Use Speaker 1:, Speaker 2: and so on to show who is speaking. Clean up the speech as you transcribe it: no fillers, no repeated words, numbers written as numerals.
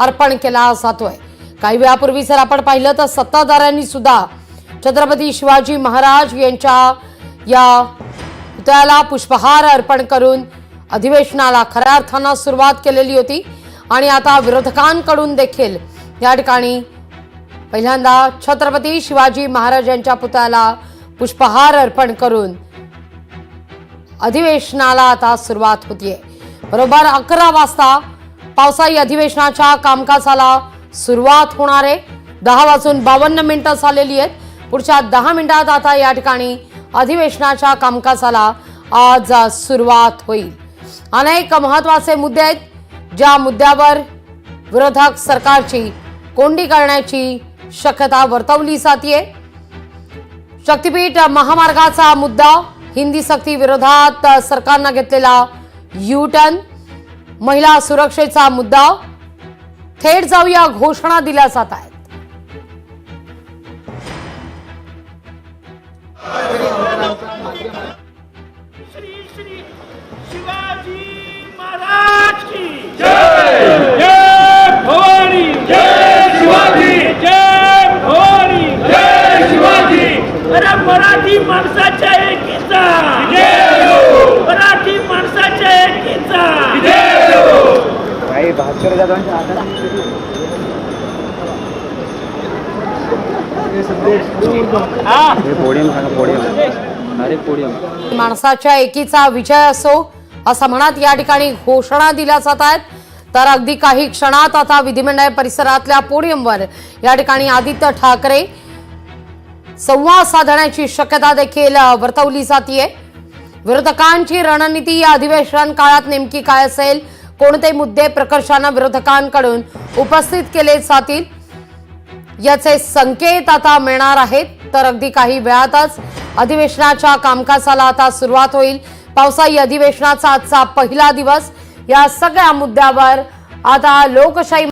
Speaker 1: अर्पण केला जातोय। काही वेळापूर्वी जर आपण पाहिलं तर सत्ताधाऱ्यांनी सुद्धा छत्रपती शिवाजी महाराज यांच्या या पुतळ्याला पुष्पहार अर्पण करून अधिवेशनाला खऱ्या अर्थानं सुरुवात केलेली होती आणि आता विरोधकांकडून देखील या ठिकाणी पहिल्यांदा छत्रपती शिवाजी महाराजांच्या पुतळ्याला पुष्पहार अर्पण करून अधिवेशनाला आता सुरुवात होतीये। बरोबर 11 वाजता पावसाळी अधिवेशनाच्या कामकाजाला सुरुवात होणार आहे। 10:52 झालेली आहेत। पुढच्या 10 मिनिटात आता या ठिकाणी अधिवेशनाच्या कामकाजाला आज सुरुवात होईल। अनेक महत्त्वाचे मुद्दे आहेत, ज्या मुद्द्यावर विरोधक सरकारची कोंडी करण्याची शक्यता वर्तवली जाते। शक्तीपीठ महामार्गाचा मुद्दा, हिंदी सक्ती विरोधात सरकारने घेतलेला यू टर्न, महिला सुरक्षेचा मुद्दा, थेट जाऊया घोषणा दिल्या जात आहेत।
Speaker 2: श्री श्री शिवाजी महाराज की जय। जय भवानी, जय शिवाजी, जय भवानी, जय शिवाजी। अरे मराठी माणसाच्या एकीचा जय हो, मराठी माणसाच्या एकीचा जय हो।
Speaker 3: भाई 72 जागांच्या आधारावर पोडियम सांगा, पोडियम डायरेक्ट पोडियम।
Speaker 1: माणसाच्या एकीचा विजय असो असं म्हणत या ठिकाणी घोषणा दिल्या जात आहेत। तर अगदी काही क्षणात आता विधिमंडळ परिसरातल्या पोडियमवर या ठिकाणी आदित्य ठाकरे संवाद साधण्याची शक्यता देखील वर्तवली जाते। विरोधकांची रणनीती या अधिवेशन काळात नेमकी काय असेल, कोणते मुद्दे प्रकर्षाने विरोधकांकडून उपस्थित केले जातील याचे संकेत आता मिळणार आहेत। तर अगदी काही वेळातच अधिवेशनाच्या कामकाजाला आता सुरुवात होईल। पावसाळी अधिवेशनाचा आजचा पहिला दिवस। या सगळ्या मुद्द्यावर आता लोकशाही